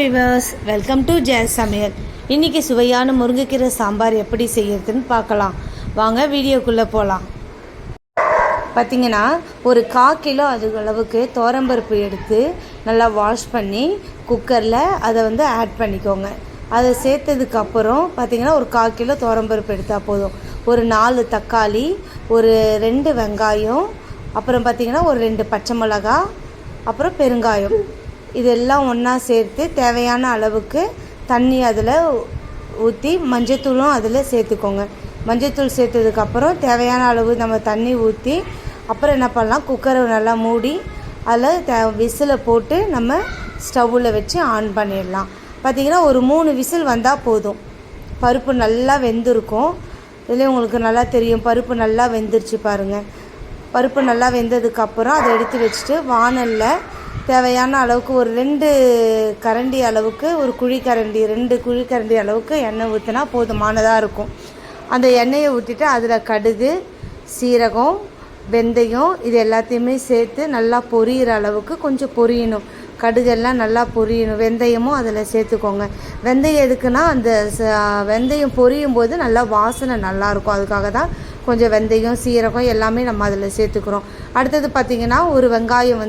Viewers, welcome to Jayas சமையல். இன்றைக்கி சுவையான முருங்கைக்கீரை சாம்பார் எப்படி செய்யறதுன்னு பார்க்கலாம். வாங்க வீடியோக்குள்ளே போகலாம். பார்த்திங்கன்னா ஒரு 1/4 கிலோ அளவுக்கு துவரம்பருப்பு எடுத்து நல்லா வாஷ் பண்ணி குக்கரில் அதை ஆட் பண்ணிக்கோங்க. அதை சேர்த்ததுக்கப்புறம் பார்த்திங்கன்னா ஒரு 1/4 கிலோ துவரம்பருப்பு எடுத்தால் போதும். ஒரு 4 தக்காளி, ஒரு 2 வெங்காயம், அப்புறம் பார்த்திங்கன்னா ஒரு 2 பச்சை மிளகா, அப்புறம் பெருங்காயம், இதெல்லாம் ஒன்றா சேர்த்து தேவையான அளவுக்கு தண்ணி அதில் ஊற்றி மஞ்சத்தூளும் அதில் சேர்த்துக்கோங்க. மஞ்சத்தூள் சேர்த்ததுக்கப்புறம் தேவையான அளவு நம்ம தண்ணி ஊற்றி அப்புறம் என்ன பண்ணலாம், குக்கரை நல்லா மூடி அதில் விசிலை போட்டு நம்ம ஸ்டவ்வில் வச்சு ஆன் பண்ணிடலாம். பார்த்திங்கன்னா ஒரு 3 விசில் வந்தால் போதும். பருப்பு நல்லா வெந்திருக்கும். இதில் உங்களுக்கு நல்லா தெரியும் பருப்பு நல்லா வெந்துருச்சு பாருங்கள். பருப்பு நல்லா வெந்ததுக்கப்புறம் அதை எடுத்து வச்சுட்டு வாணலில் தேவையான அளவுக்கு ஒரு 2 கரண்டி அளவுக்கு, ஒரு குழிக்கரண்டி 2 குழிக்கரண்டி அளவுக்கு எண்ணெய் ஊற்றினா போதுமானதாக இருக்கும். அந்த எண்ணெயை ஊற்றிட்டு அதில் கடுகு, சீரகம், வெந்தயம் இது எல்லாத்தையுமே சேர்த்து நல்லா பொரியிற அளவுக்கு கொஞ்சம் பொரியணும். கடுகெல்லாம் நல்லா பொரியணும். வெந்தயமும் அதில் சேர்த்துக்கோங்க. வெந்தயம் எதுக்குன்னா அந்த வெந்தயம் பொரியும் போது நல்லா வாசனை நல்லாயிருக்கும். அதுக்காக தான் கொஞ்சம் வெந்தயம், சீரகம் எல்லாமே நம்ம அதில் சேர்த்துக்கிறோம். அடுத்தது பார்த்திங்கன்னா ஒரு வெங்காயம்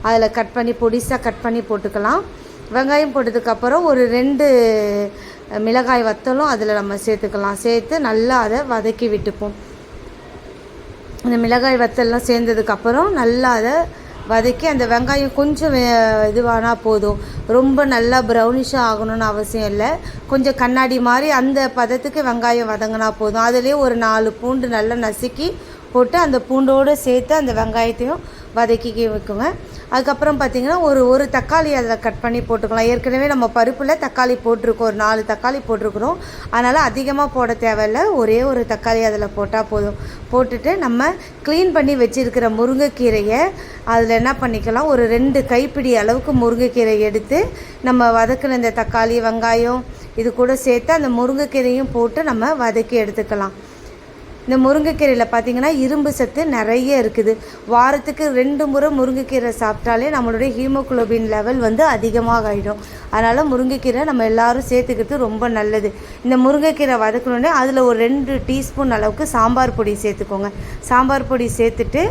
அதில் கட் பண்ணி பொடிசாக கட் பண்ணி போட்டுக்கலாம். வெங்காயம் போட்டதுக்கப்புறம் ஒரு 2 மிளகாய் வத்தலும் அதில் நம்ம சேர்த்துக்கலாம். சேர்த்து நல்லா அதை வதக்கி விட்டுப்போம். இந்த மிளகாய் வத்தல்லாம் சேர்ந்ததுக்கப்புறம் நல்லா அதை வதக்கி அந்த வெங்காயம் கொஞ்சம் இதுவானால் போதும். ரொம்ப நல்லா ப்ரௌனிஷாக ஆகணும்னு அவசியம் இல்லை. கொஞ்சம் கண்ணாடி மாதிரி அந்த பதத்துக்கு வெங்காயம் வதங்கினா போதும். அதுலேயே ஒரு 4 பூண்டு நல்லா நசுக்கி போட்டு அந்த பூண்டோடு சேர்த்து அந்த வெங்காயத்தையும் வதக்கி வைக்குங்க. அதுக்கப்புறம் பார்த்திங்கன்னா ஒரு தக்காளி அதில் கட் பண்ணி போட்டுக்கலாம். ஏற்கனவே நம்ம பருப்பில் தக்காளி போட்டிருக்கோம், ஒரு 4 தக்காளி போட்டிருக்கிறோம். அதனால் அதிகமாக போட தேவையில்லை. ஒரே ஒரு தக்காளி அதில் போட்டால் போதும். போட்டுட்டு நம்ம க்ளீன் பண்ணி வச்சுருக்கிற முருங்கைக்கீரையை அதில் என்ன பண்ணிக்கலாம், ஒரு 2 கைப்பிடி அளவுக்கு முருங்கைக்கீரை எடுத்து நம்ம வதக்கின இந்த தக்காளி, வெங்காயம் இது கூட சேர்த்து அந்த முருங்கைக்கீரையும் போட்டு நம்ம வதக்கி எடுத்துக்கலாம். இந்த முருங்கைக்கீரையில் பார்த்திங்கன்னா இரும்பு சத்து நிறைய இருக்குது. வாரத்துக்கு 2 முறை முருங்கைக்கீரை சாப்பிட்டாலே நம்மளுடைய ஹீமோகுளோபின் லெவல் அதிகமாக ஆகிடும். அதனால் முருங்கைக்கீரை நம்ம எல்லோரும் சேர்த்துக்கிறது ரொம்ப நல்லது. இந்த முருங்கைக்கீரை வதக்கணுன்னே அதில் ஒரு 2 டீஸ்பூன் அளவுக்கு சாம்பார் பொடி சேர்த்துக்கோங்க. சாம்பார் பொடி சேர்த்துட்டு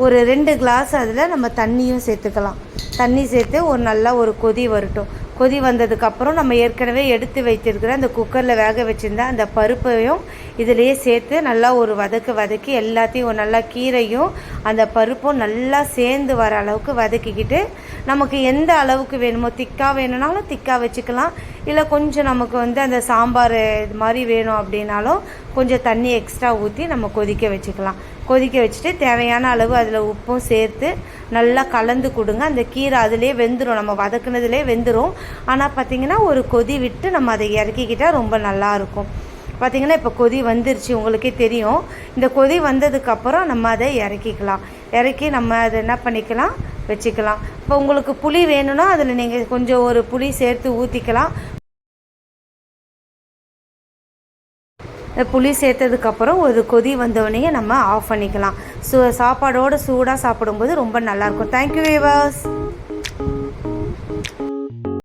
ஒரு 2 கிளாஸ் அதில் நம்ம தண்ணியும் சேர்த்துக்கலாம். தண்ணி சேர்த்து நல்லா ஒரு கொதி வரட்டும். கொதி வந்ததுக்கப்புறம் நம்ம ஏற்கனவே எடுத்து வைத்திருக்கிற அந்த குக்கரில் வேக வச்சுருந்த அந்த பருப்பையும் இதிலேயே சேர்த்து நல்லா ஒரு வதக்கி எல்லாத்தையும் நல்லா கீரையும் அந்த பருப்பும் நல்லா சேர்ந்து வர அளவுக்கு வதக்கிக்கிட்டு நமக்கு எந்த அளவுக்கு வேணுமோ, திக்காக வேணும்னாலும் திக்காக வச்சுக்கலாம். இல்லை கொஞ்சம் நமக்கு அந்த சாம்பார் இது மாதிரி வேணும் அப்படின்னாலும் கொஞ்சம் தண்ணி எக்ஸ்ட்ரா ஊற்றி நம்ம கொதிக்க வச்சுக்கலாம். கொதிக்க வச்சுட்டு தேவையான அளவு அதில் உப்பும் சேர்த்து நல்லா கலந்து கொடுங்க. அந்த கீரை அதிலே வெந்துடும், நம்ம வதக்குனதுலே வெந்துடும். ஆனால் பார்த்திங்கன்னா ஒரு கொதி விட்டு நம்ம அதை இறக்கிக்கிட்டால் ரொம்ப நல்லாயிருக்கும். பார்த்திங்கன்னா இப்போ கொதி வந்துருச்சு, உங்களுக்கே தெரியும். இந்த கொதி வந்ததுக்கப்புறம் நம்ம அதை இறக்கிக்கலாம். இறக்கி நம்ம அதை என்ன பண்ணிக்கலாம், வச்சுக்கலாம். இப்போ உங்களுக்கு புளி வேணும்னா அதில் நீங்கள் கொஞ்சம் ஒரு புளி சேர்த்து ஊற்றிக்கலாம். புளி சேர்த்ததுக்கப்புறம் ஒரு கொதி வந்தோடனே நம்ம ஆஃப் பண்ணிக்கலாம். சாப்பாடோடு சூடாக சாப்பிடும்போது ரொம்ப நல்லாயிருக்கும். Thank you viewers.